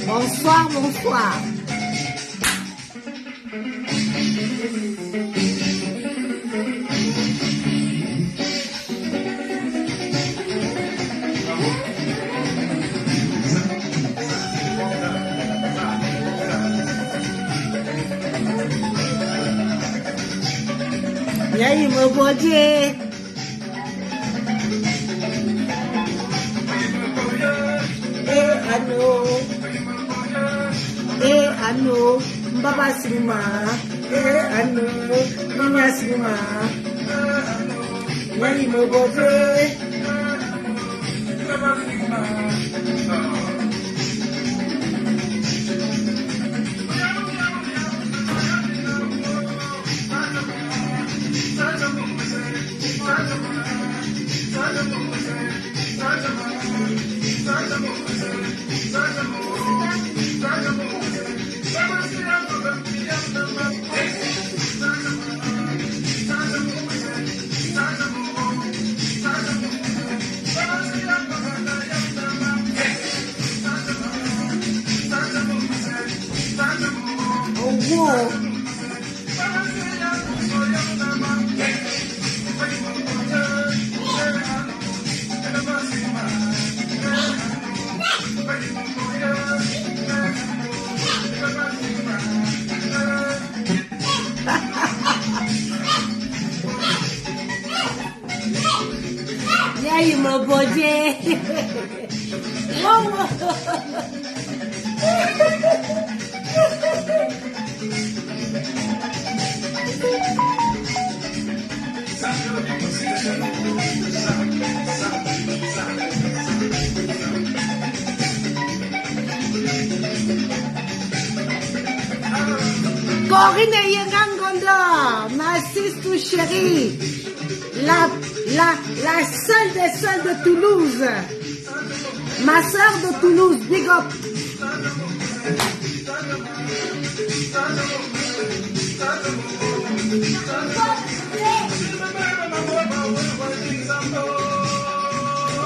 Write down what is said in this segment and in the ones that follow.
Bonsoir, bonsoir. E aí, meu bode? Ano, Mbaba Sinima, ano, Nina Sinima, Nani Mobote. E aí, meu bode? Maureen Yengangondo, ma sister chérie, la seule des seules de Toulouse, ma soeur de Toulouse, big up.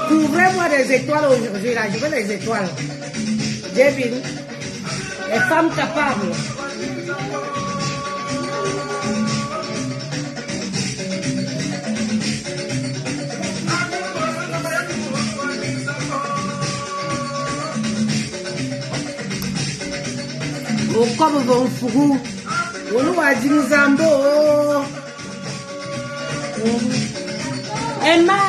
Couvrez-moi des étoiles aujourd'hui, là. Je veux les étoiles. J'ai vu. Les femmes capables. Oh, comme vont fourou. On nous a dit nous zambo. Emma.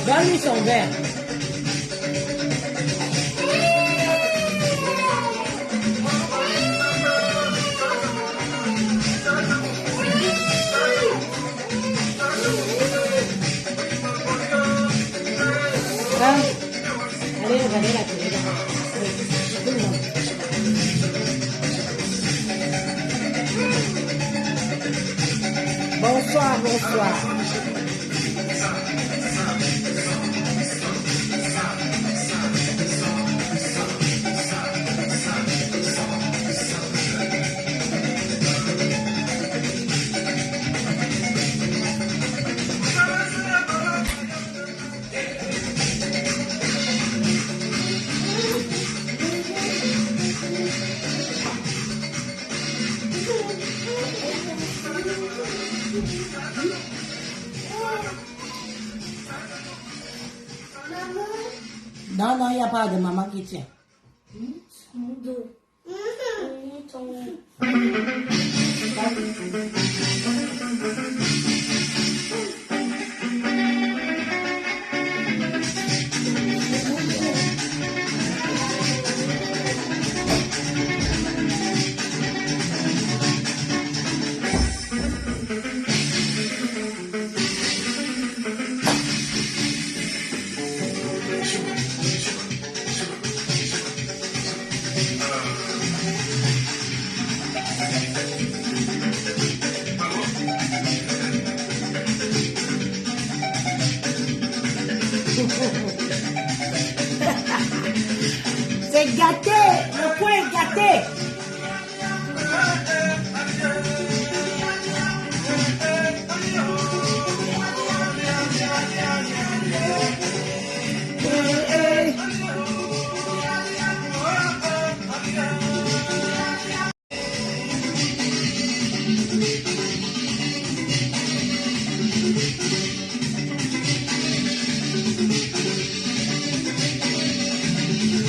Donne-lui son verre. Allez, regardez la télé. Bonsoir, bonsoir. Non, non, il n'y a pas de maman qui tient. C'est gâté, le coin est gâté.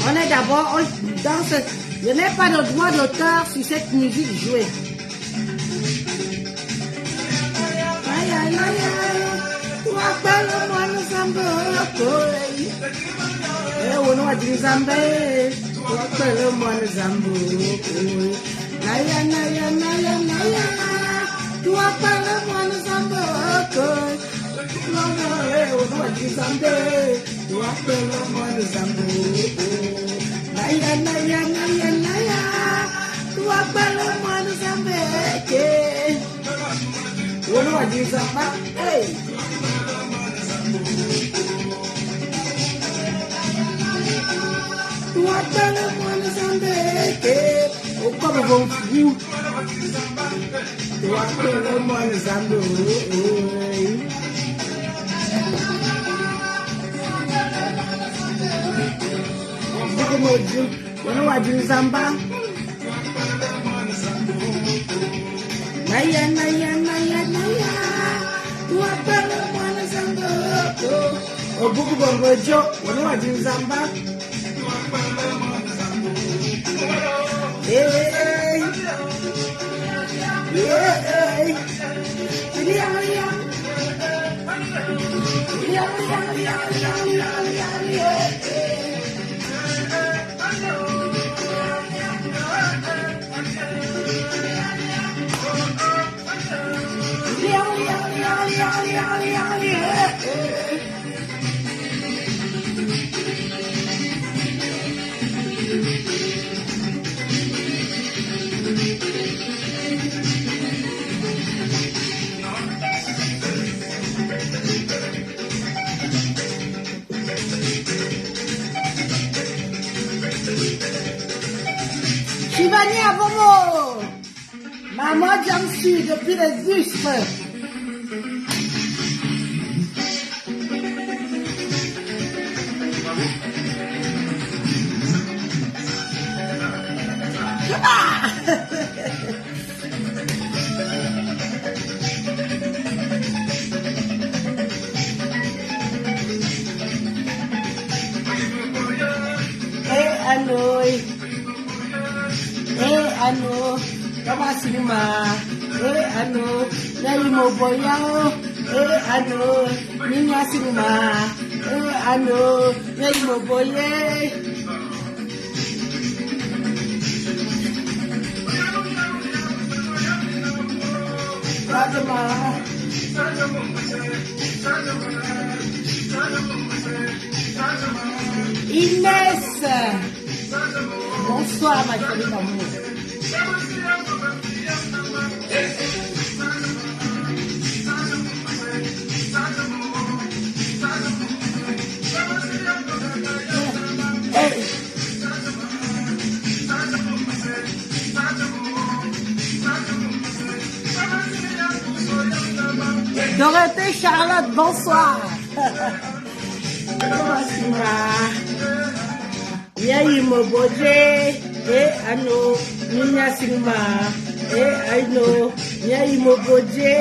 On est d'abord, on danse. Je n'ai pas de droit d'auteur sur cette musique jouée. Aïe, aïe, aïe, aïe. Tu appelles-moi le Zambé. Eh, on a dit Zambé. Tu appelles-moi le Zambé. Naya, naya, naya, naya. Tu appelles-moi le Zambé. On a dit Zambé. Tu appelles-moi le Zambé. Naya, naya, naya, naya. Tu appelles-moi le Zambé. On a dit Zambé. Hey. Tu appelles-moi le Zambé. Oh, comme bon fou. Tu appelles-moi le Zambé. Ono wajin zamba. Naya, naya, naya, naya. Tu appelles-moi le Zambé. Oh, beaucoup de gens, ono wajin zamba. Hey, hey, hey. Stéphanie Abomo. Maman Jamsu depuis les Ustres. Ano, kama sinima, ano, nari mo boyao, ano, ninya sinima, ano, nari mo boye. Inès, bonsoir ma chérie d'amour. Dorothée Charlotte, bonsoir. Yayi Moboje, ano, Nina Silma, ano, Yayi Moboje.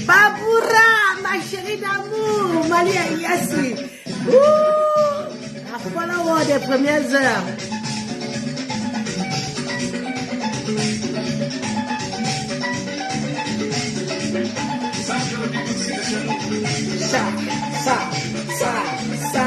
Baboura, ma chérie d'amour, Malia Yassi. Voilà des premières heures. Ça.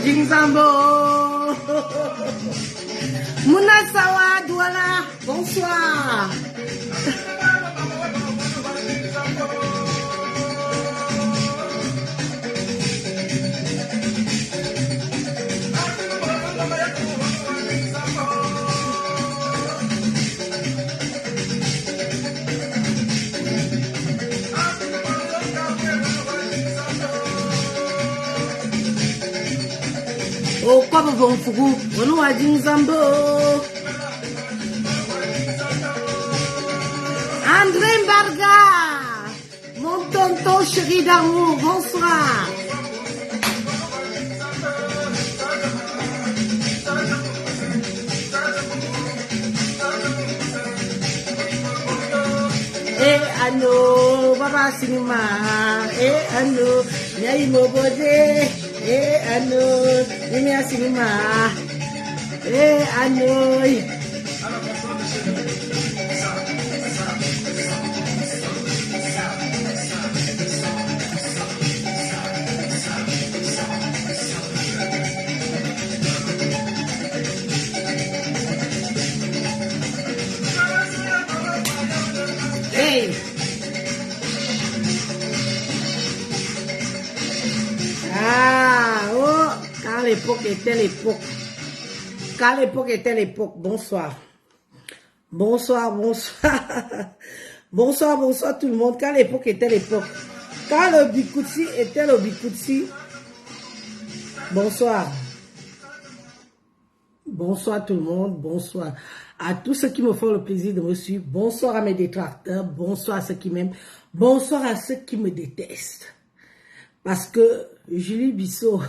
Jinzambo. Munasawa Douala, bonsoir. Oh, quoi bon fougou, on a dit Nzambo. André Mbarga, mon tonton chéri d'amour, bonsoir. Ano, Baba Sinima, ano, Yayi Moboje. Ano, Nimia Sinima, ano. Hey. Quand l'époque était l'époque. Quand l'époque était l'époque. Bonsoir. Bonsoir. Bonsoir tout le monde. Quand l'époque était l'époque. Quand le Bikutsi était le Bikutsi. Bonsoir. Bonsoir tout le monde. Bonsoir à tous ceux qui me font le plaisir de me suivre. Bonsoir à mes détracteurs. Bonsoir à ceux qui m'aiment. Bonsoir à ceux qui me détestent. Parce que Julie Bissot,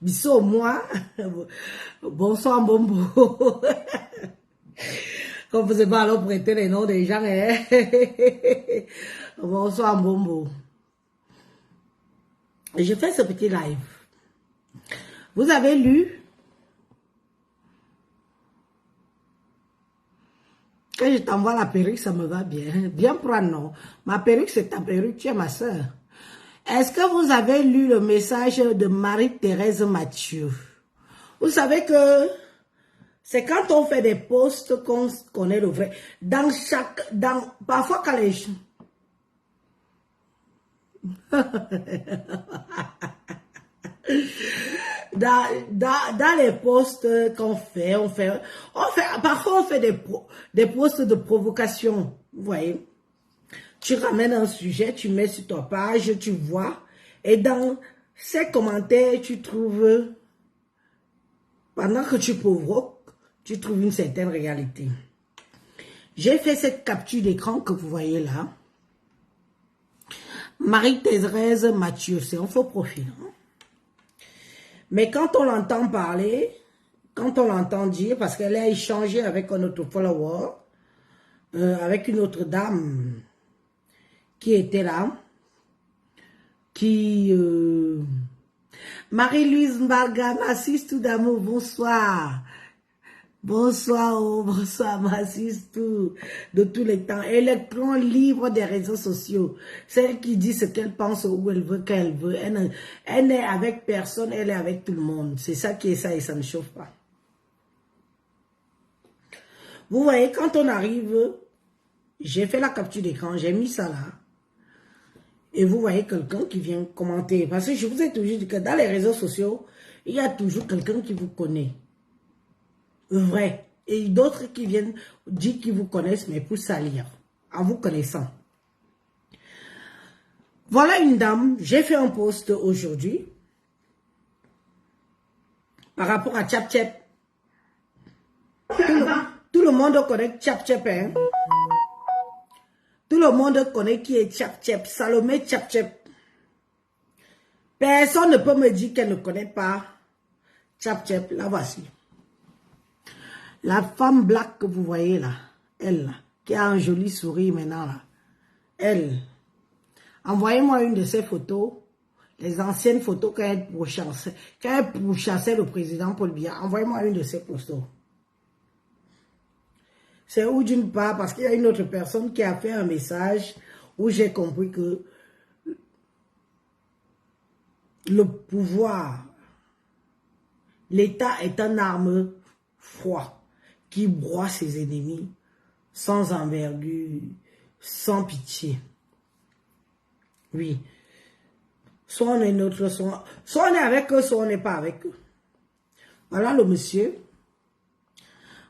Bissot, moi, bonsoir Bombo. Comme vous n'avez pas alors prêter les noms des gens, hein? Bonsoir Bombo. Je fais ce petit live. Vous avez lu? Quand je t'envoie la perruque, ça me va bien. Bien prendre, non. Ma perruque, c'est ta perruque, tu es ma soeur. Est-ce que vous avez lu le message de Marie-Thérèse Mathieu? Vous savez que C'est quand on fait des posts qu'on connaît le vrai. Parfois quand les... Dans les posts qu'on fait, parfois on fait des posts de provocation, vous voyez. Tu ramènes un sujet, tu mets sur ta page, tu vois, et dans ces commentaires, tu trouves, pendant que tu provoques, tu trouves une certaine réalité. J'ai fait cette capture d'écran que vous voyez là. Marie-Thérèse Mathieu, c'est un faux profil. Hein? Mais quand on l'entend parler, quand on l'entend dire, parce qu'elle a échangé avec un autre follower, avec une autre dame qui était là, qui... Marie-Louise Mbarga, Massis tout d'amour, bonsoir. Bonsoir, oh, bonsoir, Massis tout, de tous les temps. Électron libre des réseaux sociaux. Celle qui dit ce qu'elle pense où elle veut, qu'elle veut. Elle n'est avec personne, elle est avec tout le monde. C'est ça qui est ça et ça ne chauffe pas. Vous voyez, quand on arrive, j'ai fait la capture d'écran, j'ai mis ça là. Et vous voyez quelqu'un qui vient commenter. Parce que je vous ai toujours dit que dans les réseaux sociaux, il y a toujours quelqu'un qui vous connaît. Vrai. Et d'autres qui viennent dire qu'ils vous connaissent, mais pour salir, en vous connaissant. Voilà une dame, j'ai fait un post aujourd'hui par rapport à Tchap Tchap. Tout le monde connaît Tchap Tchap, hein? Tout le monde connaît qui est Tchap Tchap, Salomé Tchap Tchap. Personne ne peut me dire qu'elle ne connaît pas Tchap Tchap. La voici. La femme black que vous voyez là, elle, là, qui a un joli sourire maintenant là, elle, envoyez-moi une de ces photos, les anciennes photos quand elle pourchassait le président Paul Biya. Envoyez-moi une de ces photos. C'est où d'une part, parce qu'il y a une autre personne qui a fait un message où j'ai compris que le pouvoir, l'État est un arme froide qui broie ses ennemis sans envergure, sans pitié. Oui. Soit on est neutre, soit on est avec eux, soit on n'est pas avec eux. Voilà le monsieur.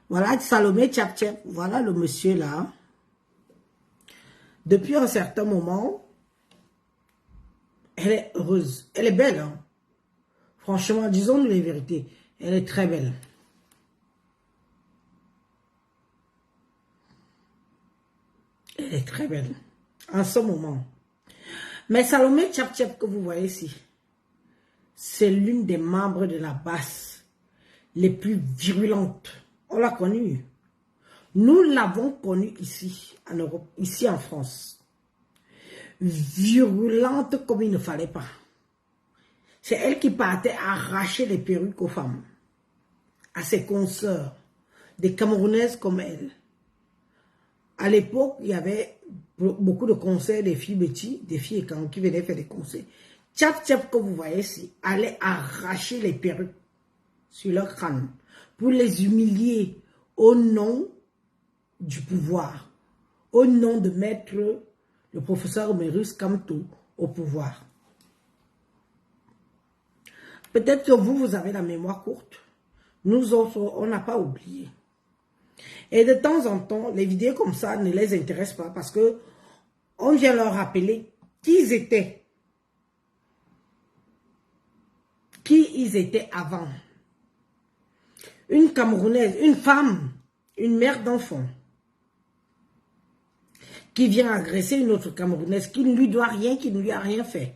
Voilà Salomé Tchap Tchap. Voilà le monsieur là. Depuis un certain moment, elle est heureuse. Elle est belle. Hein? Franchement, disons-nous les vérités. Elle est très belle. Elle est très belle. En ce moment. Mais Salomé Tchap Tchap que vous voyez ici, c'est l'une des membres de la base les plus virulentes. On l'a connue. Nous l'avons connue ici, en Europe, ici en France. Virulente comme il ne fallait pas. C'est elle qui partait arracher les perruques aux femmes, à ses consoeurs, des Camerounaises comme elle. À l'époque, il y avait beaucoup de concerts des filles Betty, des filles qui venaient faire des concerts. Tchap Tchap que vous voyez ici, allait arracher les perruques sur leur crâne pour les humilier au nom du pouvoir, au nom de mettre le professeur Omerus Kamto au pouvoir. Peut-être que vous avez la mémoire courte. Nous autres, on n'a pas oublié. Et de temps en temps, les vidéos comme ça ne les intéressent pas parce que on vient leur rappeler qui ils étaient. Qui ils étaient avant. Une Camerounaise, une femme, une mère d'enfant qui vient agresser une autre Camerounaise qui ne lui doit rien, qui ne lui a rien fait.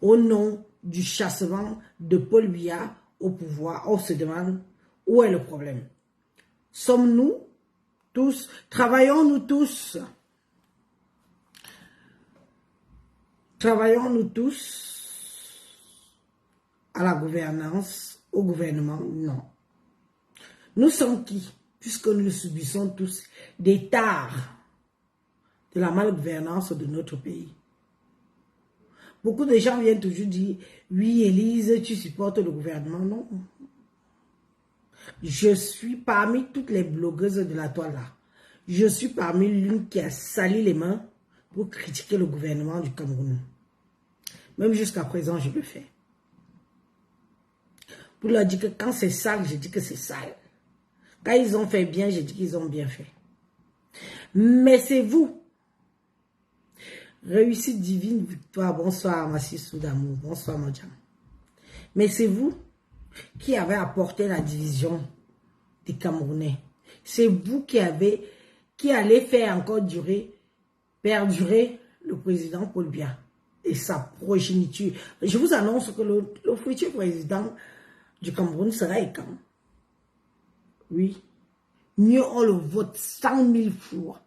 Au nom du chassement de Paul Biya au pouvoir, on se demande où est le problème. Sommes-nous tous, travaillons-nous tous à la gouvernance, au gouvernement? Non. Nous sommes qui? Puisque nous subissons tous des tares de la malgouvernance de notre pays. Beaucoup de gens viennent toujours dire, oui, Élise, tu supportes le gouvernement. Non. Je suis parmi toutes les blogueuses de la toile là. Je suis parmi l'une qui a sali les mains pour critiquer le gouvernement du Cameroun. Même jusqu'à présent, je le fais. Pour leur dire que quand c'est sale, je dis que c'est sale. Quand ils ont fait bien, je dis qu'ils ont bien fait. Mais c'est vous. Réussite divine, victoire. Bonsoir, ma sœur d'amour. Bonsoir, mon diamant. Mais c'est vous qui avez apporté la division des Camerounais. C'est vous qui allez faire encore perdurer le président Paul Biya et sa progéniture. Je vous annonce que le futur président du Cameroun sera Ekam. Oui. Mieux on le vote 100 000 fois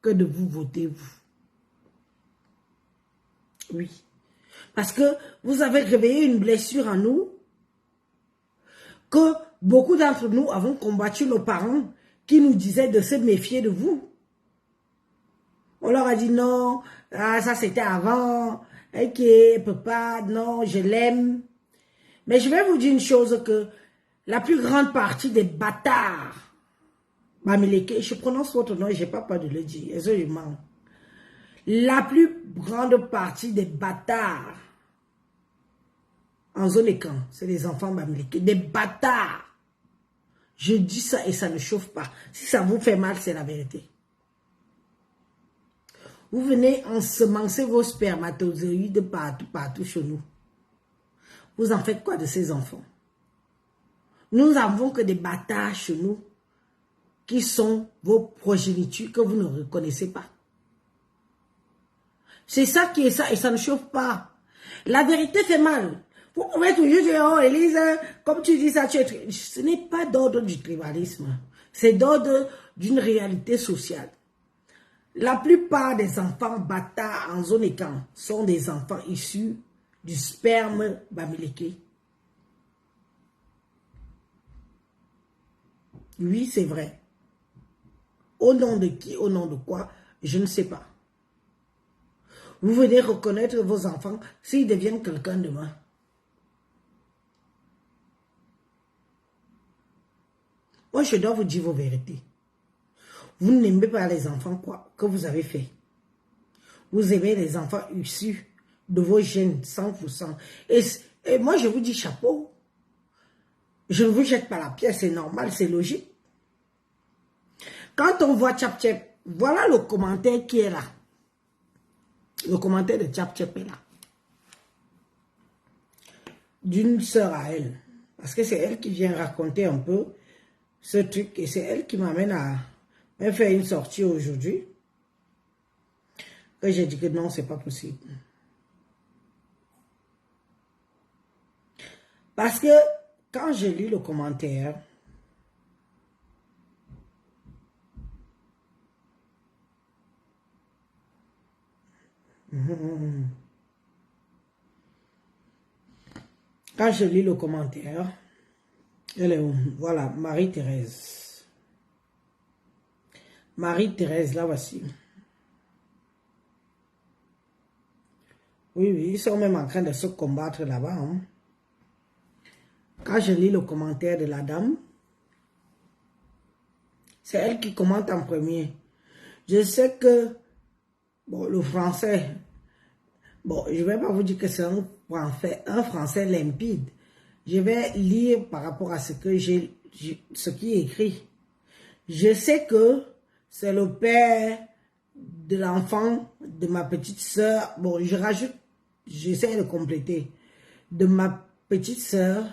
que de vous voter vous. Oui. Parce que vous avez réveillé une blessure en nous que beaucoup d'entre nous avons combattu nos parents qui nous disaient de se méfier de vous. On leur a dit non, ça c'était avant, ok, papa, non, je l'aime. Mais je vais vous dire une chose que la plus grande partie des bâtards, Bamileke, je prononce votre nom et je n'ai pas peur de le dire, je mens. La plus grande partie des bâtards en zone écran, c'est les enfants Bamileke, des bâtards. Je dis ça et ça ne chauffe pas. Si ça vous fait mal, c'est la vérité. Vous venez ensemencer vos spermatozoïdes partout chez nous. Vous en faites quoi de ces enfants? Nous n'avons que des bâtards chez nous qui sont vos progénitures que vous ne reconnaissez pas. C'est ça qui est ça et ça ne chauffe pas. La vérité fait mal. Vous pouvez toujours dire, oh Élise, comme tu dis ça, ce n'est pas d'ordre du tribalisme. C'est d'ordre d'une réalité sociale. La plupart des enfants bâtards en zone écran sont des enfants issus du sperme Bamileke. Oui, c'est vrai. Au nom de qui, au nom de quoi, je ne sais pas. Vous venez reconnaître vos enfants s'ils deviennent quelqu'un demain. Moi, je dois vous dire vos vérités. Vous n'aimez pas les enfants quoi que vous avez fait. Vous aimez les enfants issus de vos gènes 100%. Et moi, je vous dis chapeau. Je ne vous jette pas la pierre, c'est normal, c'est logique. Quand on voit Tchap Tchep, voilà le commentaire qui est là. Le commentaire de Tchap Tchep est là. D'une sœur à elle. Parce que c'est elle qui vient raconter un peu ce truc. Et c'est elle qui m'amène à faire une sortie aujourd'hui. Que j'ai dit que non, c'est pas possible. Parce que quand je lis le commentaire, quand je lis le commentaire, elle est où? Voilà, Marie-Thérèse. Marie-Thérèse, là voici. Oui, ils sont même en train de se combattre là-bas. Hein. Quand je lis le commentaire de la dame, c'est elle qui commente en premier. Je sais que, bon, le français, bon, je ne vais pas vous dire que c'est un français limpide. Je vais lire par rapport à ce qui est écrit. Je sais que c'est le père de l'enfant de ma petite sœur. Bon, je rajoute, j'essaie de compléter. De ma petite sœur,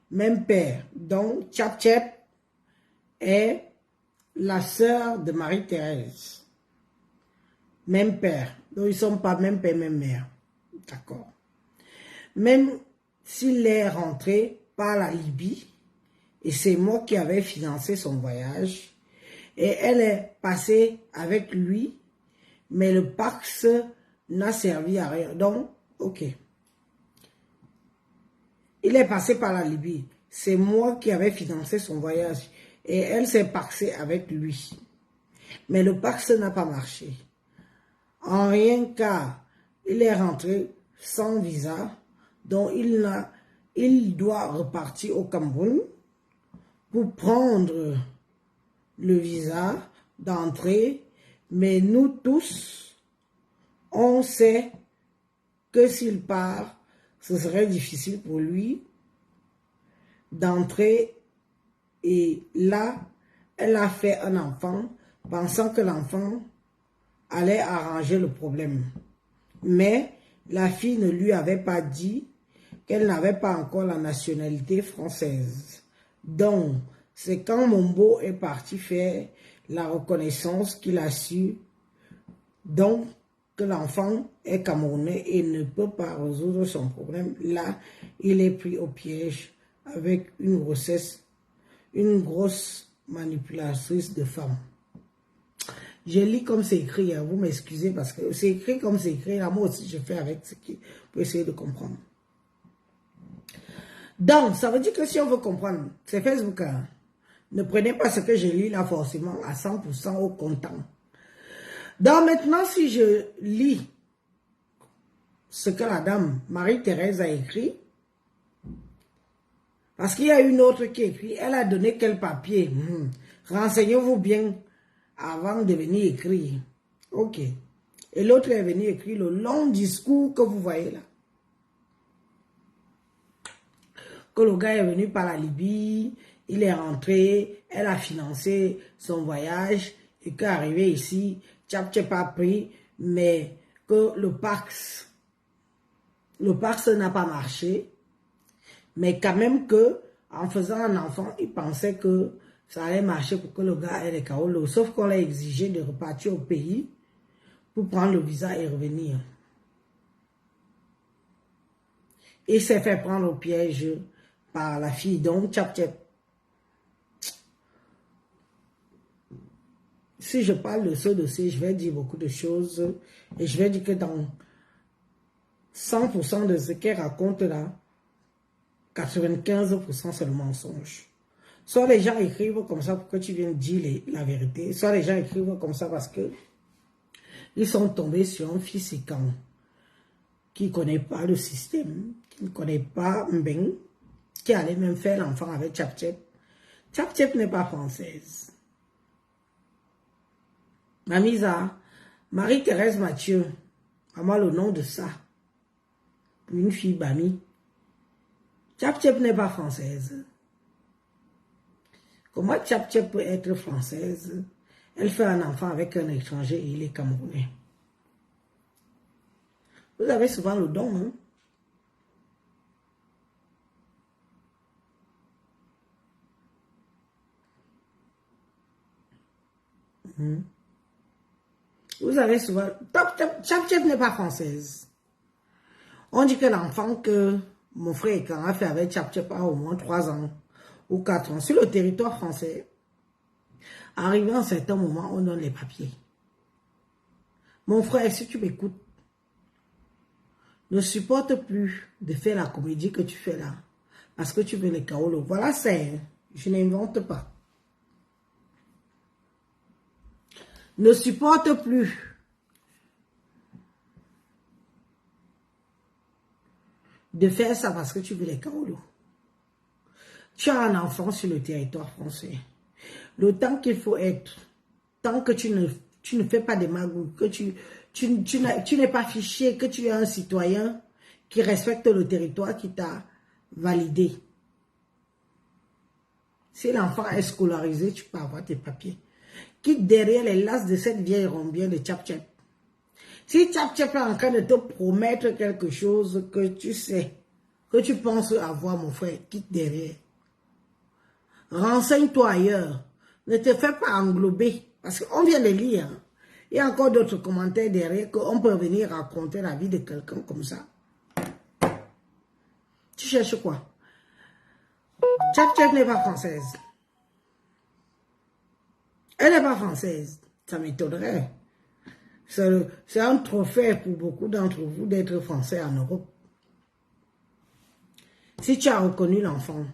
même père. Donc, Tchap Tchep est la sœur de Marie-Thérèse. Même père. Donc, ils ne sont pas même père, même mère. D'accord. Même s'il est rentré par la Libye, et c'est moi qui avais financé son voyage, et elle est passée avec lui, mais le Pax n'a servi à rien. Donc, ok. Il est passé par la Libye. C'est moi qui avais financé son voyage. Et elle s'est paxée avec lui. Mais le Pax n'a pas marché. En rien cas, il est rentré sans visa. Donc, il doit repartir au Cameroun pour prendre le visa d'entrée, mais nous tous, on sait que s'il part, ce serait difficile pour lui d'entrer. Et là, elle a fait un enfant, pensant que l'enfant allait arranger le problème. Mais la fille ne lui avait pas dit qu'elle n'avait pas encore la nationalité française. Donc, c'est quand Mombo est parti faire la reconnaissance qu'il a su, donc, que l'enfant est camerounais et ne peut pas résoudre son problème. Là, il est pris au piège avec une grossesse, une grosse manipulatrice de femmes. Je lis comme c'est écrit, hein, vous m'excusez parce que c'est écrit comme c'est écrit. Là, moi aussi, je fais avec ce qui pour essayer de comprendre. Donc, ça veut dire que si on veut comprendre, c'est Facebook. Hein. Ne prenez pas ce que je lis là forcément à 100% au comptant. Donc maintenant, si je lis ce que la dame Marie-Thérèse a écrit, parce qu'il y a une autre qui écrit, elle a donné quel papier? Renseignez-vous bien avant de venir écrire. Ok. Et l'autre est venu écrire le long discours que vous voyez là. Que le gars est venu par la Libye, il est rentré, elle a financé son voyage et qu'arrivé ici, Tchap pas pris, mais que le Pax n'a pas marché, mais quand même que en faisant un enfant, il pensait que ça allait marcher pour que le gars ait les Kaolo, sauf qu'on l'a exigé de repartir au pays pour prendre le visa et revenir. Il s'est fait prendre au piège par la fille, donc Tchap. Si je parle de ce dossier, je vais dire beaucoup de choses et je vais dire que dans 100% de ce qu'elle raconte là, 95% c'est le mensonge. Soit les gens écrivent comme ça pour que tu viennes dire la vérité, soit les gens écrivent comme ça parce que ils sont tombés sur un fils qui ne connaît pas le système, qui ne connaît pas Mbeng, qui allait même faire l'enfant avec Tchap. Tchap n'est pas française. Mamisa, Marie-Thérèse Mathieu, vraiment le nom de ça. Une fille Bami. Tchap n'est pas française. Comment Tchap peut être française? Elle fait un enfant avec un étranger et il est camerounais. Vous avez souvent le don, hein? Vous avez souvent... Tchap n'est pas française. On dit que l'enfant que mon frère a fait avec Tchap a au moins 3 ans ou 4 ans sur le territoire français. Arrivé à un certain moment, on donne les papiers. Mon frère, si tu m'écoutes, ne supporte plus de faire la comédie que tu fais là. Parce que tu veux les Kaolo. Voilà, c'est... Je n'invente pas. Ne supporte plus de faire ça parce que tu veux les Kaolo. Tu as un enfant sur le territoire français. Le temps qu'il faut être, tant que tu ne fais pas de magouilles, que tu n'es pas fiché, que tu es un citoyen qui respecte le territoire qui t'a validé. Si l'enfant est scolarisé, tu peux avoir tes papiers. Quitte derrière les lacs de cette vieille rombière de Tchap. Si Tchap est en train de te promettre quelque chose que tu sais, que tu penses avoir, mon frère, quitte derrière. Renseigne-toi ailleurs. Ne te fais pas englober. Parce qu'on vient de lire. Il y a encore d'autres commentaires derrière qu'on peut venir raconter la vie de quelqu'un comme ça. Tu cherches quoi? Tchap n'est pas française. Elle n'est pas française. Ça m'étonnerait. C'est un trophée pour beaucoup d'entre vous d'être français en Europe. Si tu as reconnu l'enfant,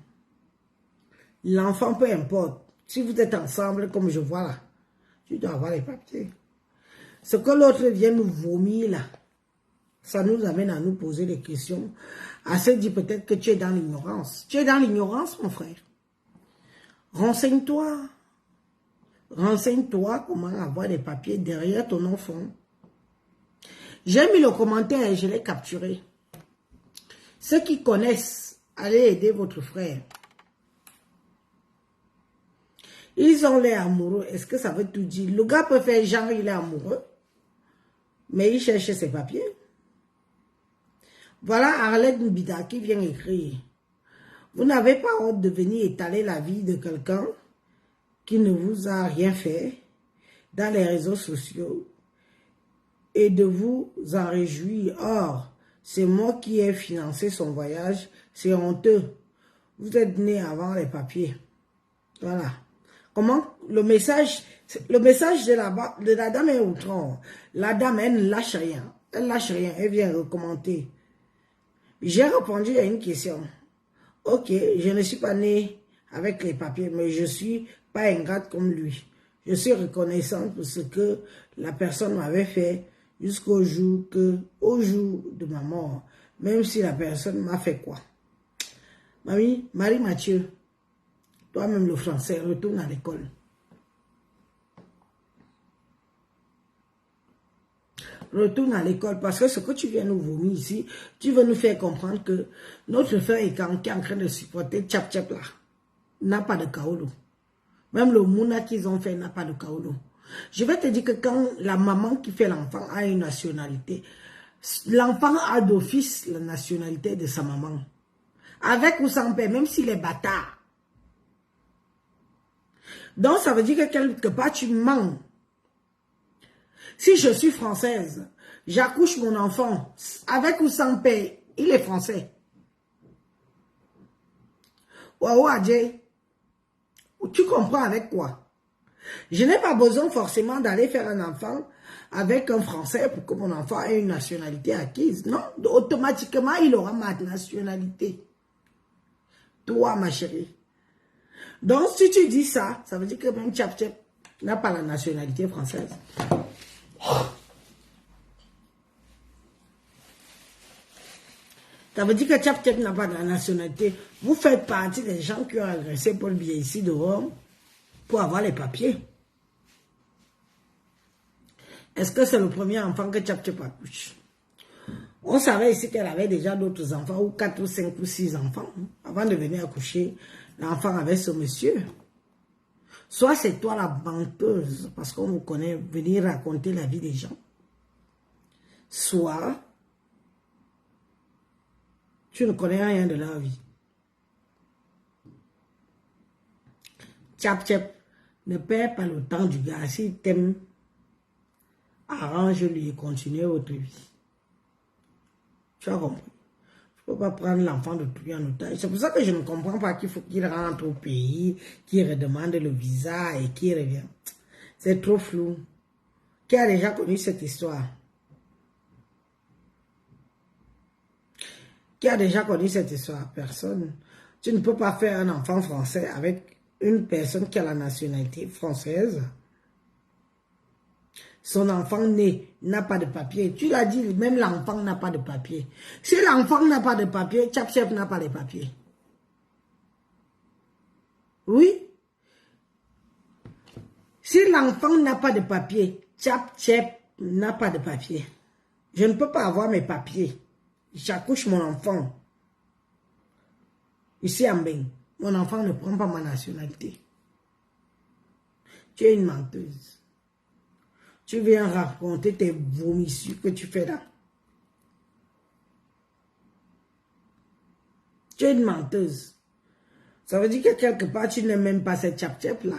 peu importe. Si vous êtes ensemble, comme je vois là, tu dois avoir les papiers. Ce que l'autre vient nous vomir là, ça nous amène à nous poser des questions, à se dire peut-être que tu es dans l'ignorance. Tu es dans l'ignorance, mon frère. Renseigne-toi. Renseigne-toi comment avoir des papiers derrière ton enfant. J'ai mis le commentaire et je l'ai capturé. Ceux qui connaissent, allez aider votre frère. Ils ont l'air amoureux. Est-ce que ça veut tout dire? Le gars peut faire genre il est amoureux, mais il cherche ses papiers. Voilà Arlette Mbida qui vient écrire. Vous n'avez pas honte de venir étaler la vie de quelqu'un qui ne vous a rien fait dans les réseaux sociaux et de vous en réjouir. Or, c'est moi qui ai financé son voyage. C'est honteux. Vous êtes né avant les papiers. Voilà. Comment? Le message de la dame est outrant. La dame, elle ne lâche rien. Elle lâche rien. Elle vient recommander. J'ai répondu à une question. Ok, je ne suis pas né avec les papiers, mais je suis pas ingrate comme lui. Je suis reconnaissante pour ce que la personne m'avait fait jusqu'au jour de ma mort. Même si la personne m'a fait quoi? Mamie, Marie-Mathieu, toi-même le français, retourne à l'école. Retourne à l'école parce que ce que tu viens nous vomir ici, tu veux nous faire comprendre que notre frère est en train de supporter Tchap Tchap là. N'a pas de kaolo. Même le mouna qu'ils ont fait n'a pas de kaolo. Je vais te dire que quand la maman qui fait l'enfant a une nationalité, l'enfant a d'office la nationalité de sa maman. Avec ou sans père, même s'il est bâtard. Donc ça veut dire que quelque part tu mens. Si je suis française, j'accouche mon enfant, avec ou sans père, il est français. Waouh, Adjé, tu comprends avec quoi? Je n'ai pas besoin forcément d'aller faire un enfant avec un Français pour que mon enfant ait une nationalité acquise. Non, automatiquement, il aura ma nationalité. Toi, ma chérie. Donc, si tu dis ça, ça veut dire que même Tchap Tchap n'a pas la nationalité française. Ça veut dire que Tchap Tchap n'a pas de la nationalité. Vous faites partie des gens qui ont agressé Paul Biya ici de Rome pour avoir les papiers. Est-ce que c'est le premier enfant que Tchap Tchap accouche? On savait ici qu'elle avait déjà d'autres enfants, ou 4 ou 5 ou 6 enfants. Avant de venir accoucher, l'enfant avait ce monsieur. Soit c'est toi la menteuse, parce qu'on vous connaît, venir raconter la vie des gens. Soit tu ne connais rien de leur vie. Tchap Tchap, ne perds pas le temps du gars. S'il t'aime, arrange-lui et continue votre vie. Tu as compris? Je ne peux pas prendre l'enfant de tout en otage. C'est pour ça que je ne comprends pas qu'il faut qu'il rentre au pays, qu'il redemande le visa et qu'il revient. C'est trop flou. Qui a déjà connu cette histoire? Qui a déjà connu cette histoire? Personne. Tu ne peux pas faire un enfant français avec une personne qui a la nationalité française. Son enfant né n'a pas de papier. Tu l'as dit, même l'enfant n'a pas de papier. Si l'enfant n'a pas de papier, Tchap Tchap n'a pas de papier. Oui. Si l'enfant n'a pas de papier, Tchap Tchap n'a pas de papier. Je ne peux pas avoir mes papiers. J'accouche mon enfant. Ici à Mbeng, mon enfant ne prend pas ma nationalité. Tu es une menteuse. Tu viens raconter tes vomissures que tu fais là. Tu es une menteuse. Ça veut dire que quelque part, tu n'aimes même pas cette Tchap Tchap là.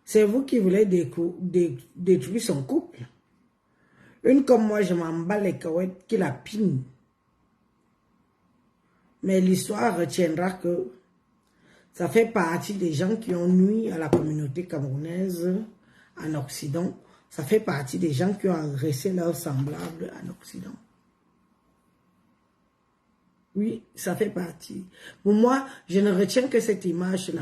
C'est vous qui voulez détruire son couple. Une comme moi, je m'en bats les cahuètes qui la pine. Mais l'histoire retiendra que ça fait partie des gens qui ont nui à la communauté camerounaise en Occident. Ça fait partie des gens qui ont agressé leurs semblables en Occident. Oui, ça fait partie. Pour moi, je ne retiens que cette image-là.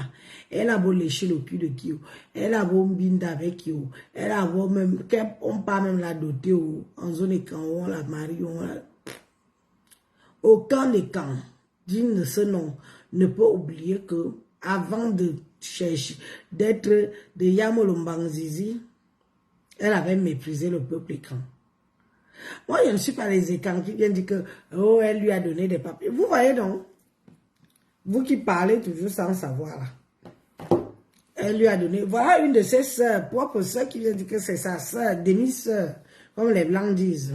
Elle a beau lécher le cul de Kyo. Elle a beau binda avec Kyo. Elle a beau même, on pas même la doter en zone de camp, on la marie, aucun des camps digne de ce nom ne peut oublier que avant de chercher, d'être de Yamolombanzizi, elle avait méprisé le peuple écran. Moi, je ne suis pas les écrans qui viennent dire que, oh, elle lui a donné des papiers. Vous voyez donc, vous qui parlez toujours sans savoir là. Elle lui a donné, voilà une de ses sœurs, propres sœurs qui vient dire que c'est sa sœur, demi-sœur, comme les Blancs disent.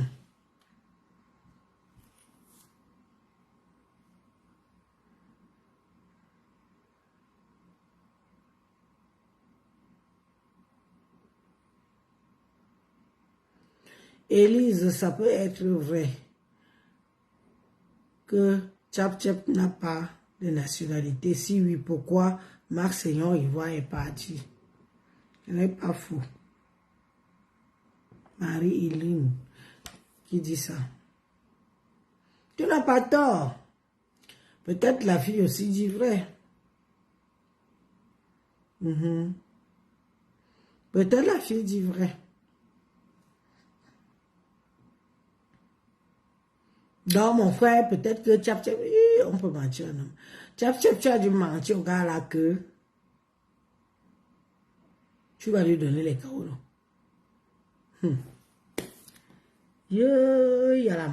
Élise, ça peut être vrai que Tchap Tchap n'a pas de nationalité. Si oui, pourquoi Marc Seigneur Ivoire est parti? Ce n'est pas fou. Marie-Hélène qui dit ça. Tu n'as pas tort. Peut-être la fille aussi dit vrai. Peut-être la fille dit vrai. Donc, mon frère, peut-être que Tchap Tchap, on peut mentir, non? Tchap Tchap, tu as dû mentir au gars là que tu vas lui donner les kaolos. Il y a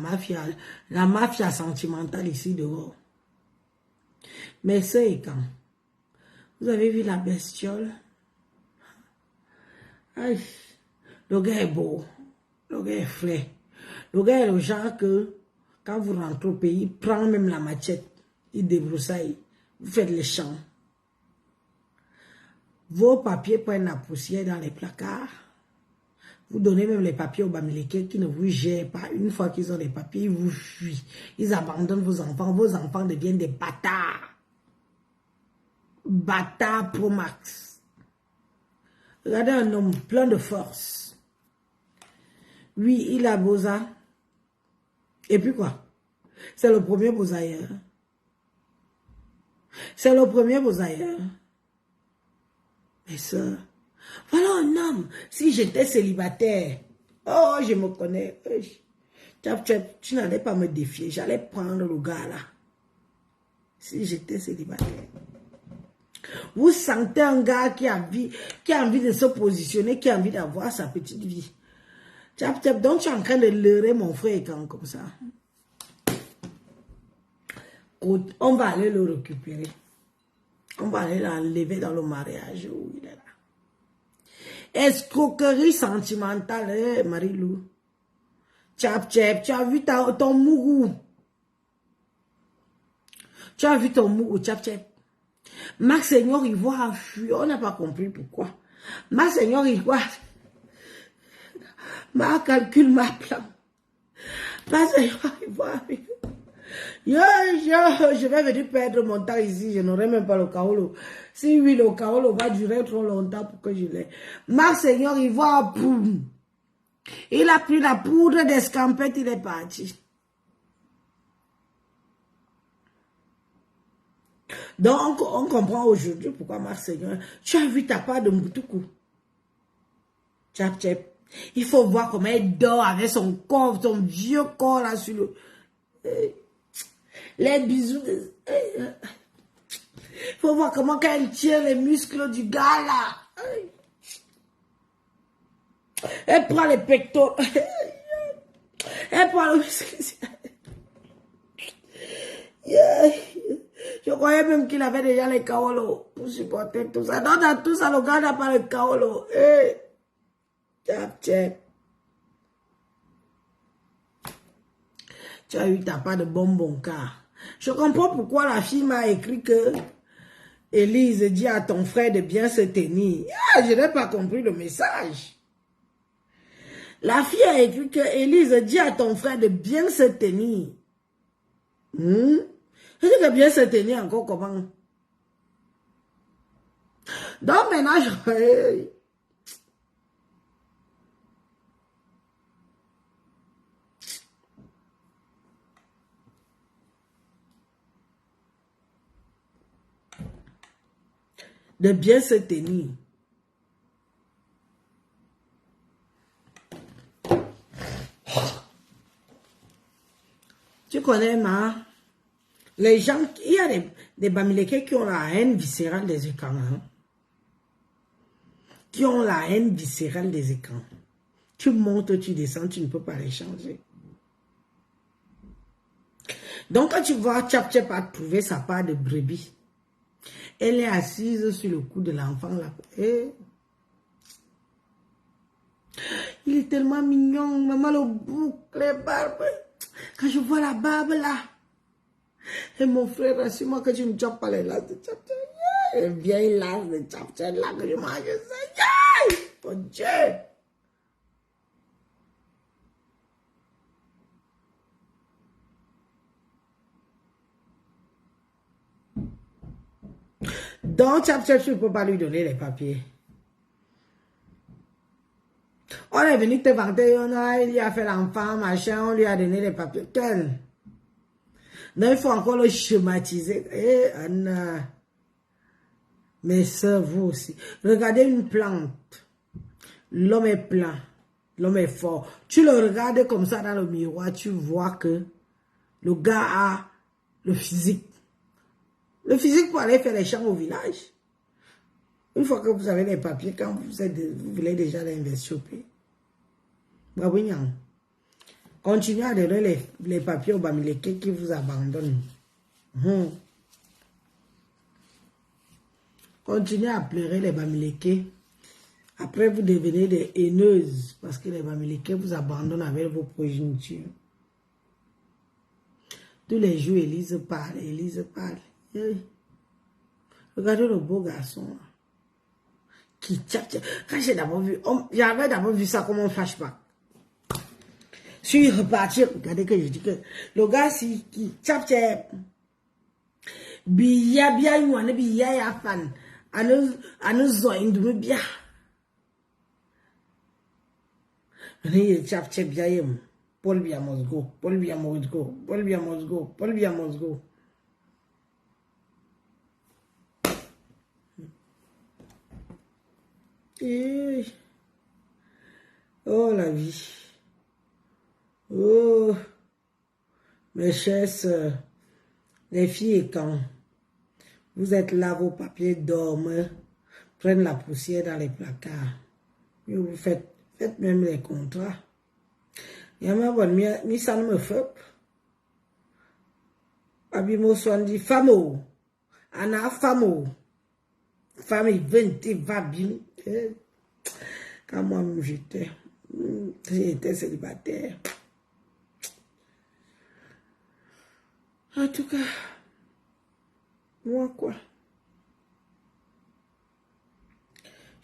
la mafia sentimentale ici dehors. Mais c'est quand? Vous avez vu la bestiole? Aïe, le gars est beau, le gars est frais. Le gars est le genre que, quand vous rentrez au pays, il prend même la machette, il débroussaille, vous faites les champs. Vos papiers prennent la poussière dans les placards. Vous donnez même les papiers aux Bamileke qui ne vous gèrent pas. Une fois qu'ils ont les papiers, ils vous fuient. Ils abandonnent vos enfants. Vos enfants deviennent des bâtards. Bâtards pro max. Regardez un homme plein de force. Oui, il a Boza. Et puis quoi? C'est le premier Bozaïeur. C'est le premier Bozaïeur. Mais ça, voilà un homme. Si j'étais célibataire, oh, je me connais. Tu n'allais pas me défier. J'allais prendre le gars là. Si j'étais célibataire. Vous sentez un gars qui a envie de se positionner, qui a envie d'avoir sa petite vie. Donc tu es en train de leurrer mon frère comme ça. On va aller le récupérer. On va aller l'enlever dans le mariage où il est là. Escroquerie sentimentale, Marie-Lou. Tchap, tchap, tu as vu ton mougou. Tu as vu ton mougou, tchap, tchap. Marc Seigneur Ivoire a fui. On n'a pas compris pourquoi. Marc Seigneur Ivoire. Ma calcul, ma plan. Marc Seigneur Ivoire. Je vais venir perdre mon temps ici. Je n'aurai même pas le kaolo. Si oui, le kaolo va durer trop longtemps pour que je l'ai. Marc Seigneur Ivoire, boum. Il a pris la poudre d'escampette, il est parti. Donc, on comprend aujourd'hui pourquoi Marc Seigneur, tu as vu ta part de Moutoukou. Tchap, tchap. Il faut voir comment elle dort avec son corps, son vieux corps là sur le... les bisous. Il faut voir comment elle tient les muscles du gars là. Elle prend les pectoraux. Elle prend le muscle. Je croyais même qu'il avait déjà les kaolos pour supporter tout ça. Non, dans tout ça, le gars n'a pas le kaolo. Tchap, tchap. Tu as eu ta part de bonbon car. Je comprends pourquoi la fille m'a écrit que Élise dit à ton frère de bien se tenir. Je n'ai pas compris le message. La fille a écrit que Élise dit à ton frère de bien se tenir. Elle dit de bien se tenir encore comment? Donc maintenant, de bien se tenir. Tu connais ma Les gens, il y a des Bamileke qui ont la haine viscérale des écrans. Hein? Qui ont la haine viscérale des écrans. Tu montes, tu descends, tu ne peux pas les changer. Donc, quand tu vois Tchap Tchap a trouvé sa part de brebis, elle est assise sur le cou de l'enfant là. Et il est tellement mignon, maman, le boucle, les barbes. Quand je vois la barbe là, et mon frère, rassure-moi que tu ne chopes pas les lasses de Tchap Tchap. Les vieilles lasses de Tchap Tchap là que je mange, ça. Oh Dieu! Donc, Tchap Tchap, tu ne peux pas lui donner les papiers. On est venu te vanter, il lui a fait l'enfant, machin, on lui a donné les papiers. Tel. Donc, il faut encore le schématiser. Eh, Anna. Mes soeurs, vous aussi. Regardez une plante. L'homme est plein. L'homme est fort. Tu le regardes comme ça dans le miroir, tu vois que le gars a le physique. Le physique pour aller faire les champs au village. Une fois que vous avez les papiers, quand vous voulez déjà l'investir au pays. Bravo, continuez à donner les papiers aux Bamileke qui vous abandonnent. Continuez à pleurer les Bamileke. Après, vous devenez des haineuses parce que les Bamileke vous abandonnent avec vos progénitures. Tous les jours, Élise parle, Élise parle. Regardez le beau garçon. Qui tchap tchap. Quand j'ai d'abord vu, j'avais d'abord vu ça comme un flashback. Je suis reparti, regardez que je dis que le gars qui tchap tchap. Biya biya yuane biya ya fan. Anu zoin du biya. Ni tchap tchap biya yem. Paul biya must go. Paul biya must go. Paul biya must go. Paul biya must go. Oh la vie. Oh mes chères sœurs, les filles et quand vous êtes là, vos papiers dorment, prennent la poussière dans les placards. Et vous faites même les contrats. Il y a ma bonne mi ça ne me fait. Abimo soin dit famo. Ana famo. Femme 20 va bien. Quand moi j'étais célibataire. En tout cas, moi quoi.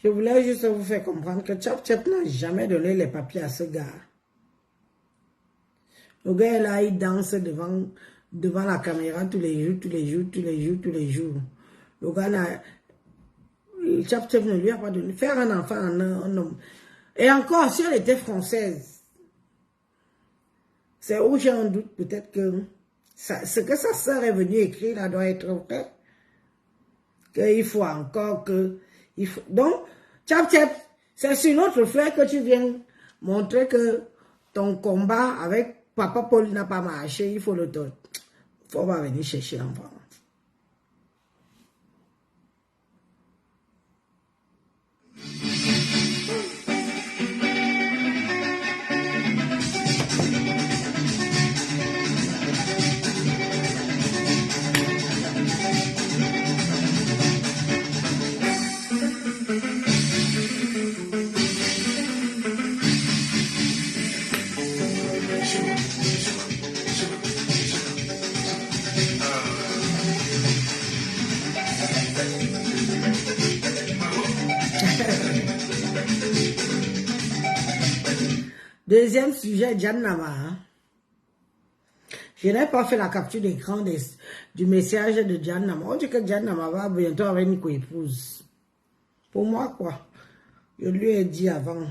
Je voulais juste vous faire comprendre que Tchap Tchap n'a jamais donné les papiers à ce gars. Le gars là, il danse devant la caméra tous les jours. Le gars là, Tchap Tchap ne lui a pas donné. Faire un enfant en un homme. Et encore, si elle était française, c'est où j'ai un doute peut-être que ce que sa sœur est venue écrire là doit être vrai. Qu'il faut encore que... Donc, Tchap Tchap, c'est sur notre frère que tu viens montrer que ton combat avec Papa Paul n'a pas marché. Il faut le donner. Il faut pas venir chercher l'enfant. Deuxième sujet, Jan Nama. Hein? Je n'ai pas fait la capture d'écran du message de Jan Nama. On dit que Jan Nama va bientôt avoir une co-épouse. Pour moi, quoi. Je lui ai dit avant.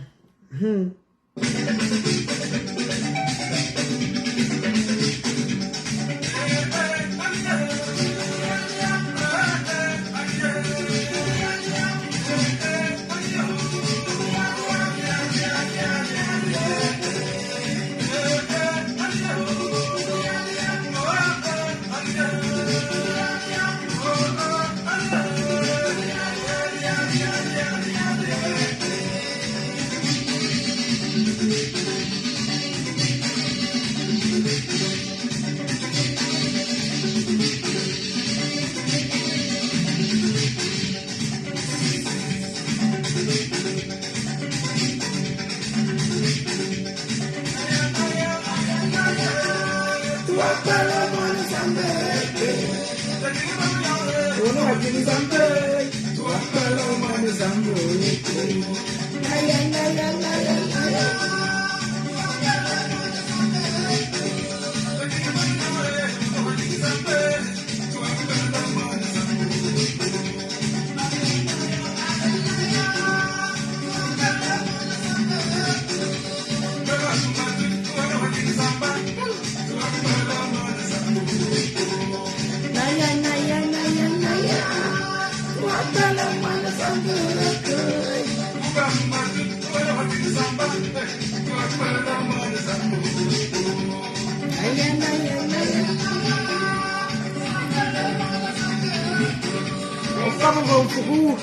Ono akini zambe, tuwapala umane zambo. Aya, aya, aya, aya. Vamos ao fogo.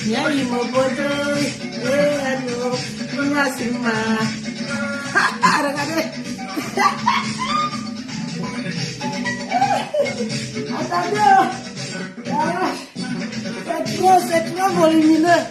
Nyai mobodo, ano, ngasima. Regardez. Attendez. C'est trop volumineux.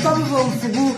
Vamos ao fogo.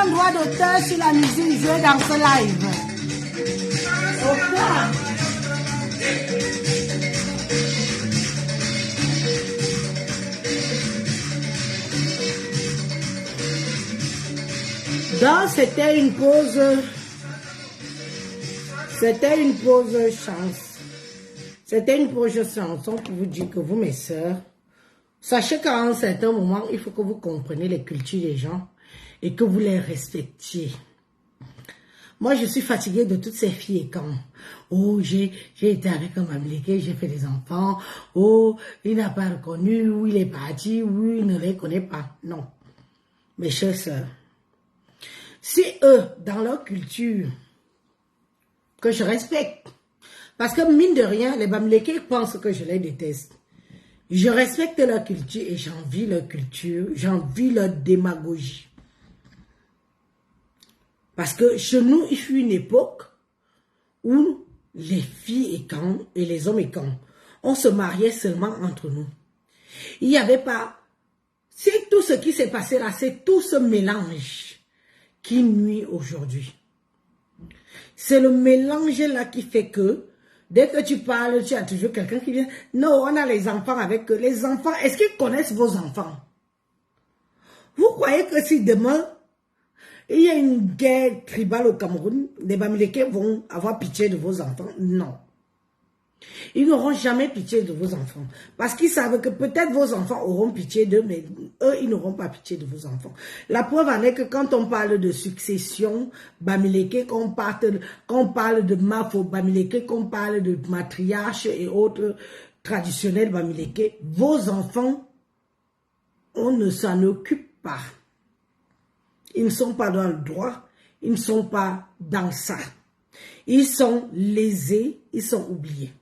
un droit d'auteur sur la musique jouée dans ce live. Aucun. Donc, c'était une pause chance. C'était une pause chanson pour vous dire que vous, mes sœurs, sachez qu'à un certain moment, il faut que vous compreniez les cultures des gens et que vous les respectiez. Moi, je suis fatiguée de toutes ces filles et quand. Oh, j'ai été avec un Américain, j'ai fait des enfants. Oh, il n'a pas reconnu, ou il est parti, ou il ne les connaît pas. Non. Mes chères sœurs, si eux, dans leur culture, que je respecte, parce que mine de rien, les Bamileke pensent que je les déteste. Je respecte leur culture et j'envie leur culture, j'envie leur démagogie. Parce que chez nous, il fut une époque où les filles et quand, et les hommes et quand, on se mariait seulement entre nous. Il n'y avait pas... C'est tout ce qui s'est passé là, c'est tout ce mélange qui nuit aujourd'hui. C'est le mélange là qui fait que, dès que tu parles, tu as toujours quelqu'un qui vient. Non, on a les enfants avec eux. Les enfants, est-ce qu'ils connaissent vos enfants? Vous croyez que si demain, il y a une guerre tribale au Cameroun, les Bamileke vont avoir pitié de vos enfants? Non. Ils n'auront jamais pitié de vos enfants. Parce qu'ils savent que peut-être vos enfants auront pitié d'eux, mais eux, ils n'auront pas pitié de vos enfants. La preuve en est que quand on parle de succession Bamileke, qu'on parle de Mafo Bamileke, qu'on parle de matriarche et autres traditionnels Bamileke, vos enfants, on ne s'en occupe pas. Ils ne sont pas dans le droit, ils ne sont pas dans ça. Ils sont lésés, ils sont oubliés.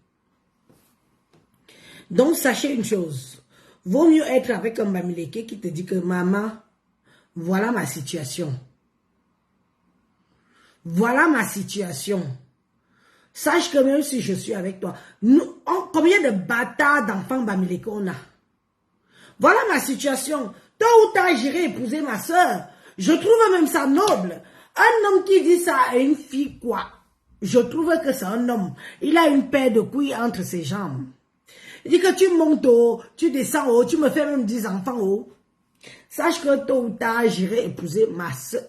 Donc, sachez une chose, vaut mieux être avec un Bamileke qui te dit que maman, voilà ma situation. Voilà ma situation. Sache que même si je suis avec toi, combien de bâtards d'enfants Bamileke on a? Voilà ma situation. Tôt ou tard, j'irai épouser ma soeur. Je trouve même ça noble. Un homme qui dit ça à une fille, quoi? Je trouve que c'est un homme. Il a une paire de couilles entre ses jambes. Il dit que tu montes haut, tu descends haut, tu me fais même 10 enfants haut. Sache que tôt ou tard, j'irai épouser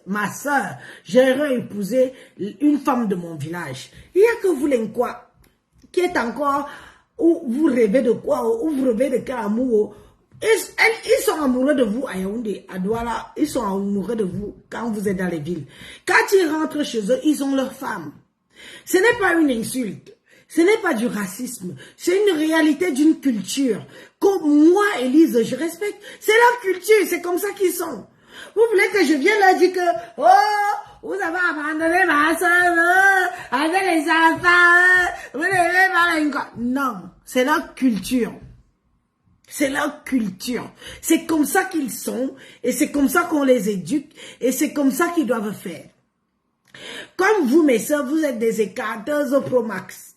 ma soeur. J'irai épouser une femme de mon village. Il n'y a que vous, quoi, qui est encore, où vous rêvez de quoi, où vous rêvez de quel amour. Ils sont amoureux de vous à Yaoundé, à Douala. Ils sont amoureux de vous quand vous êtes dans les villes. Quand ils rentrent chez eux, ils ont leur femme. Ce n'est pas une insulte. Ce n'est pas du racisme. C'est une réalité d'une culture. Comme moi, Élise, je respecte. C'est leur culture. C'est comme ça qu'ils sont. Vous voulez que je vienne leur dire que, oh, vous avez abandonné ma soeur, avec les enfants, vous n'avez pas une... Non, c'est leur culture. C'est leur culture. C'est comme ça qu'ils sont et c'est comme ça qu'on les éduque et c'est comme ça qu'ils doivent faire. Comme vous, mes soeurs, vous êtes des écarteuses au Pro Max.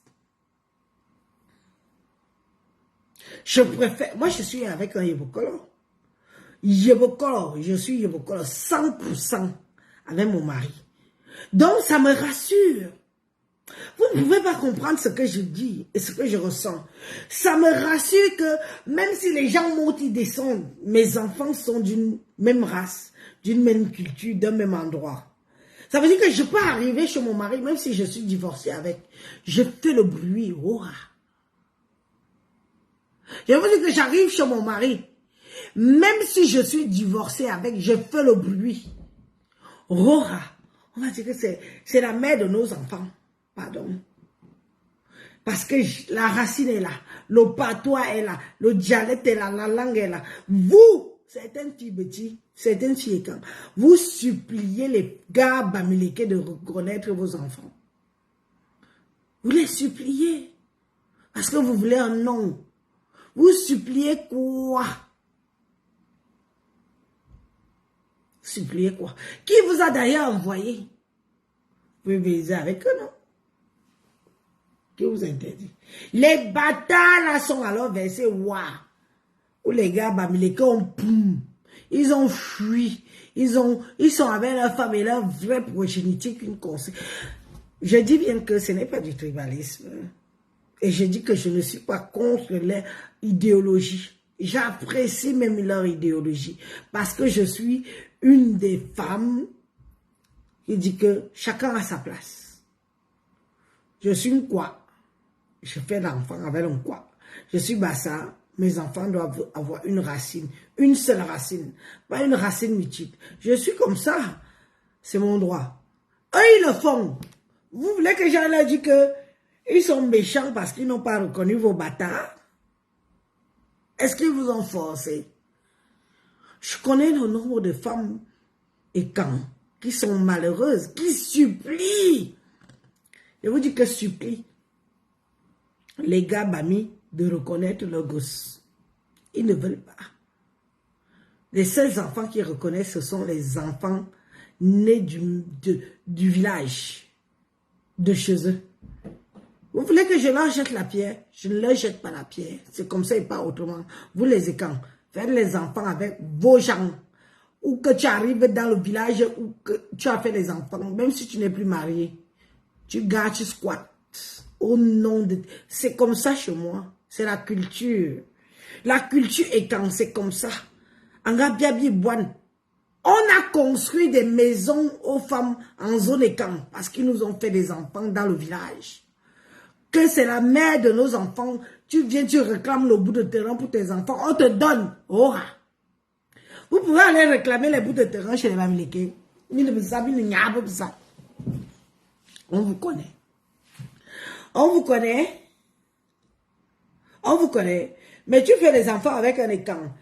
Je préfère... Moi, je suis avec un Yebokolo. Yebokolo, je suis Yebokolo 100% avec mon mari. Donc, ça me rassure. Vous ne pouvez pas comprendre ce que je dis et ce que je ressens. Ça me rassure que même si les gens montent, ils descendent, mes enfants sont d'une même race, d'une même culture, d'un même endroit. Ça veut dire que je peux arriver chez mon mari, même si je suis divorcée avec. Je fais le bruit. Oh. Je veux dire que j'arrive chez mon mari, même si je suis divorcée avec, je fais le bruit. Rora. On va dire que c'est la mère de nos enfants. Pardon. Parce que la racine est là, le patois est là, le dialecte est là, la langue est là. Vous, certaines filles petits, certaines filles quand, vous suppliez les gars Bamileke de reconnaître vos enfants. Vous les suppliez. Parce que vous voulez un nom. Vous suppliez quoi? Suppliez quoi? Qui vous a d'ailleurs envoyé? Vous pouvez baiser avec eux, non? Qui vous interdit? Les bâtards là sont alors versés, waouh! Où les gars Bamileke ont poum. Ils ont fui. Ils sont avec leur femme et leur vraie progéniture qu'une conseille. Je dis bien que ce n'est pas du tribalisme. Et je dis que je ne suis pas contre leur idéologie. J'apprécie même leur idéologie. Parce que je suis une des femmes qui dit que chacun a sa place. Je suis une quoi. Je fais l'enfant avec un quoi. Je suis Bassa. Mes enfants doivent avoir une racine. Une seule racine. Pas une racine multiple. Je suis comme ça. C'est mon droit. Eux, ils le font. Vous voulez que j'en ai dit que ils sont méchants parce qu'ils n'ont pas reconnu vos bâtards? Est-ce qu'ils vous ont forcé? Je connais le nombre de femmes et quand qui sont malheureuses, qui supplient. Je vous dis que supplient les gars bamis de reconnaître leurs gosses. Ils ne veulent pas. Les seuls enfants qu'ils reconnaissent, ce sont les enfants nés du village, de chez eux. Vous voulez que je leur jette la pierre? Je ne leur jette pas la pierre. C'est comme ça et pas autrement. Vous les écans, faites les enfants avec vos gens. Ou que tu arrives dans le village ou que tu as fait les enfants, même si tu n'es plus marié. Tu gardes, tu squattes. Au nom de... C'est comme ça chez moi. C'est la culture. La culture étant, c'est comme ça. On a construit des maisons aux femmes en zone écan parce qu'ils nous ont fait des enfants dans le village. Que c'est la mère de nos enfants, tu viens, tu réclames le bout de terrain pour tes enfants, on te donne. Oh. Vous pouvez aller réclamer les bouts de terrain chez les Mamileke. On vous connaît. On vous connaît. On vous connaît. Mais tu fais des enfants avec un écran.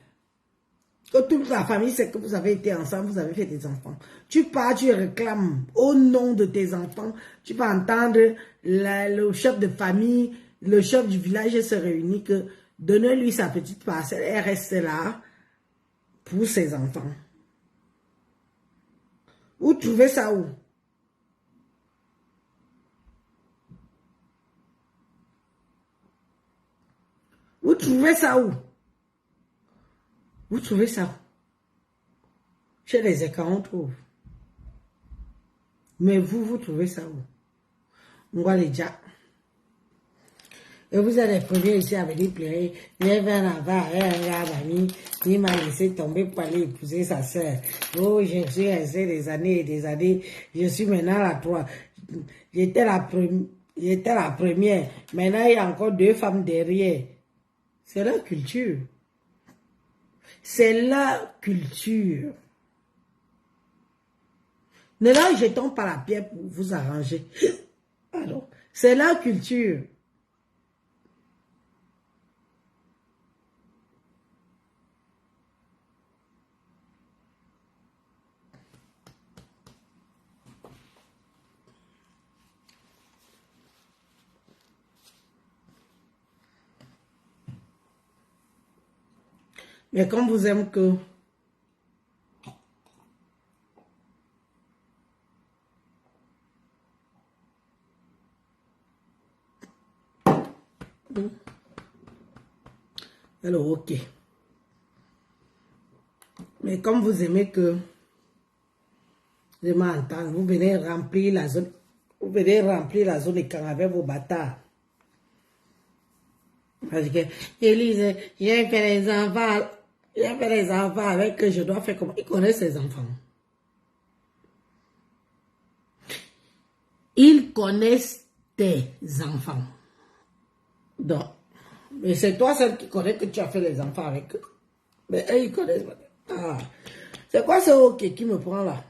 Que toute la famille sait que vous avez été ensemble, vous avez fait des enfants. Tu pars, tu réclames au nom de tes enfants. Tu vas entendre le chef de famille, le chef du village se réunit que donnez-lui sa petite parcelle, elle reste là pour ses enfants. Vous trouvez ça où? Vous trouvez ça où? Vous trouvez ça où? Chez les écarts, on trouve. Mais vous trouvez ça où? On voit les déjà. Et vous êtes les premiers ici à venir pleurer. Il y avait un avant, un gars ami, il m'a laissé tomber pour aller épouser sa soeur. Oh, je suis resté des années et des années. Je suis maintenant la 3. J'étais la première. Maintenant, il y a encore 2 femmes derrière. C'est leur culture. C'est leur culture. Ne leur jetons pas la pierre pour vous arranger. Pardon. C'est leur culture. Mais comme vous aimez que... Alors, ok. Mais comme vous aimez que... Je m'entends, vous venez remplir la zone... Vous venez remplir la zone écran avec vos bâtards. Parce que, Élise, j'ai fait les enfants... J'ai fait les enfants avec que je dois faire comment? Ils connaissent ses enfants. Ils connaissent tes enfants. Donc, mais c'est toi celle qui connaît que tu as fait les enfants avec eux. Mais eux, ils connaissent pas. Ah. C'est quoi ce ok qui me prend là?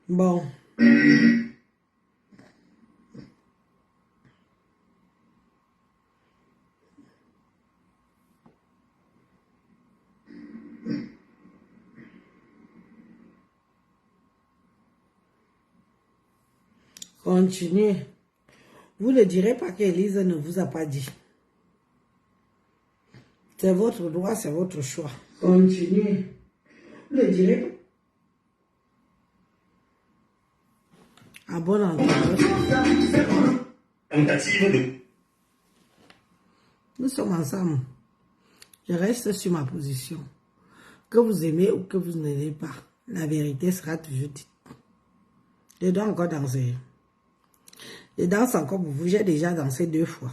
Bon. Continuez. Vous ne direz pas qu'Élise ne vous a pas dit. C'est votre droit, c'est votre choix. Continuez. Vous ne direz pas. À bon entendeur. Nous sommes ensemble. Je reste sur ma position. Que vous aimez ou que vous n'aimez pas, la vérité sera toujours dite. Je dois encore danser. Je danse encore pour vous. J'ai déjà dansé 2 fois.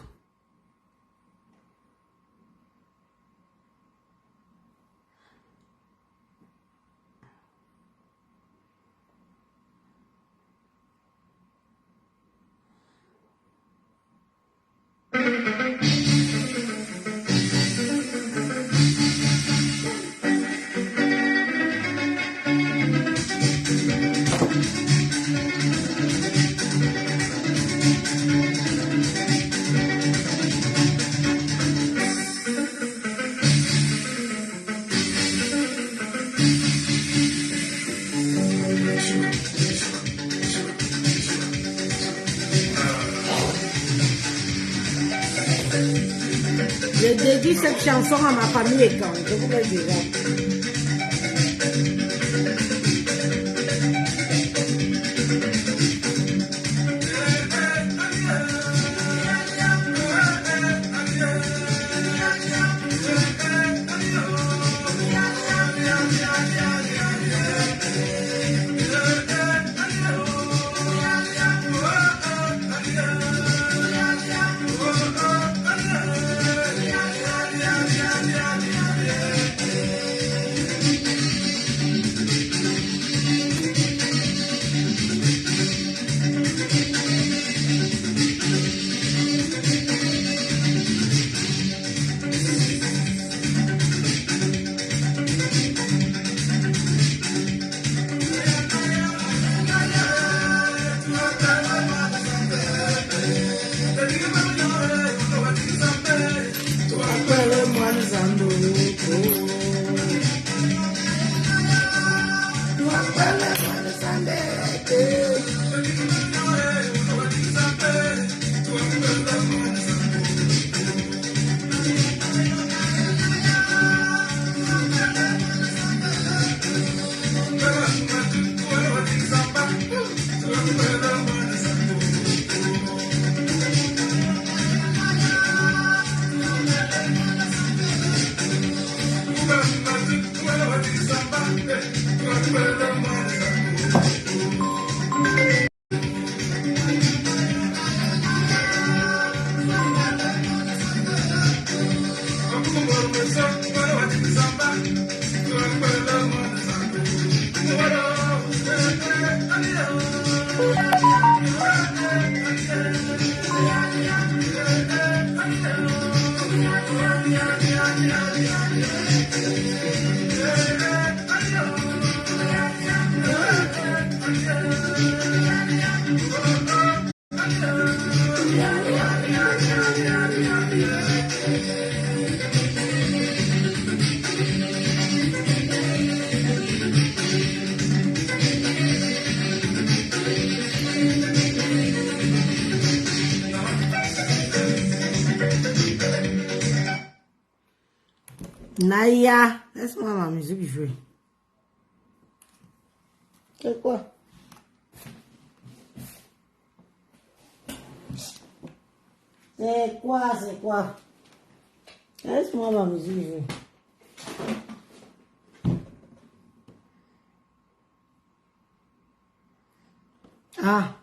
Je dédie cette chanson à ma famille et quand je vous le dirai. Naya, laisse-moi ma musique jouer. C'est quoi? C'est quoi? C'est quoi? Laisse-moi ma musique jouer. Ah.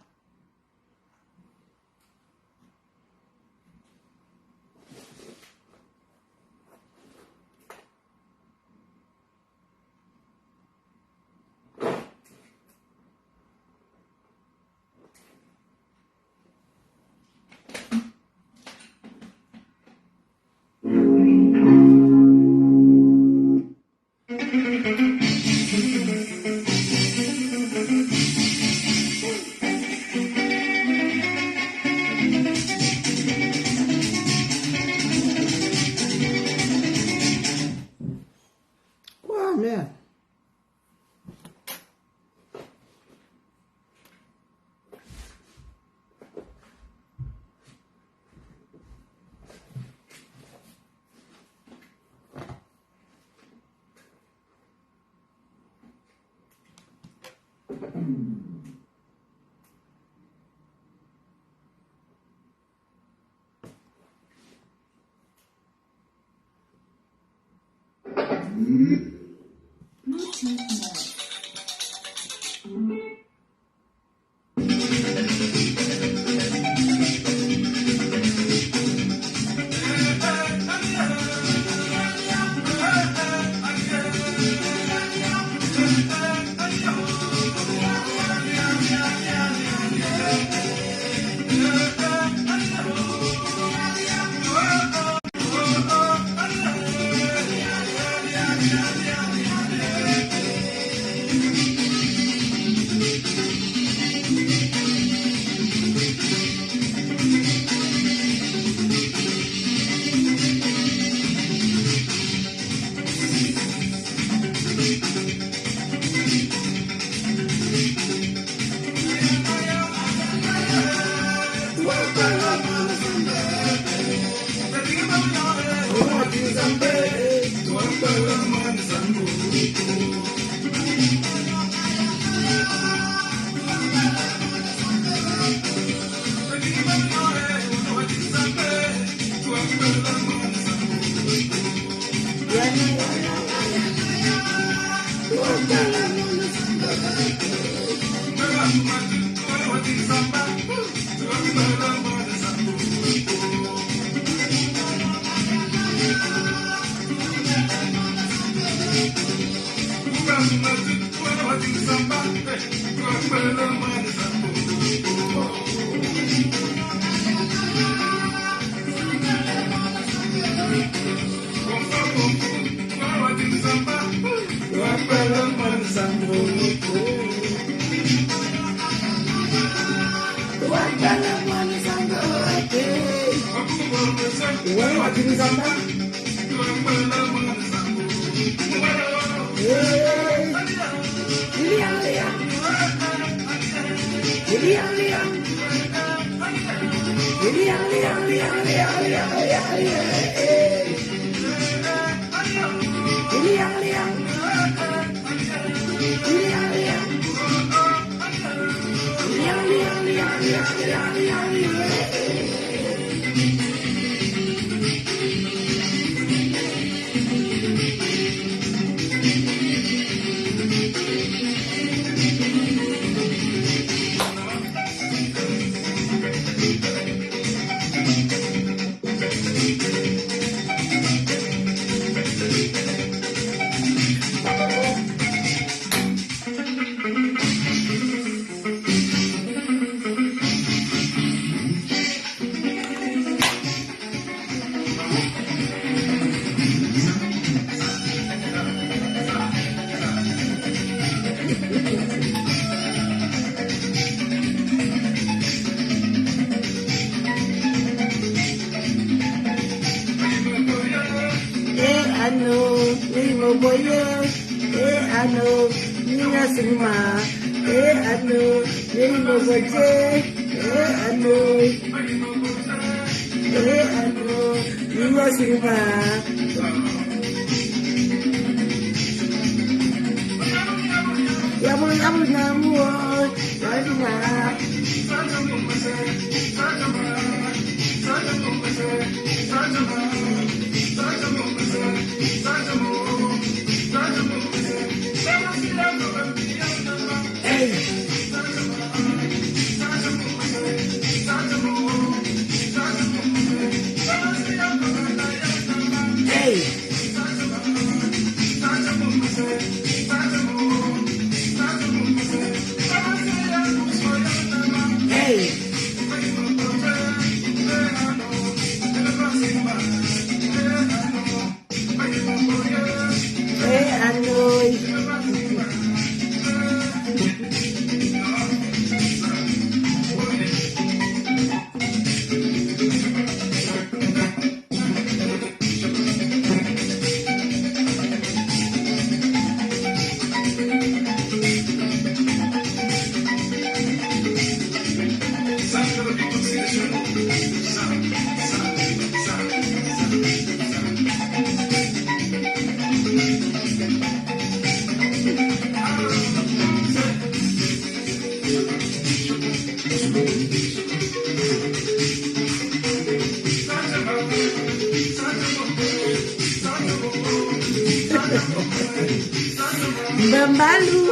Bambalou.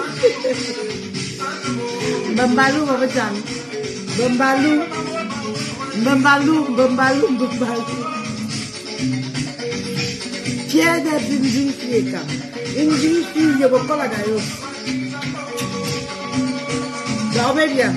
Bambalou, Papa Chan. Bambalou. Bambalou, Bambalou, Bambalou. Tiens d'être une jeune fille, quand une jeune fille, je vous parle d'ailleurs. Dormez bien.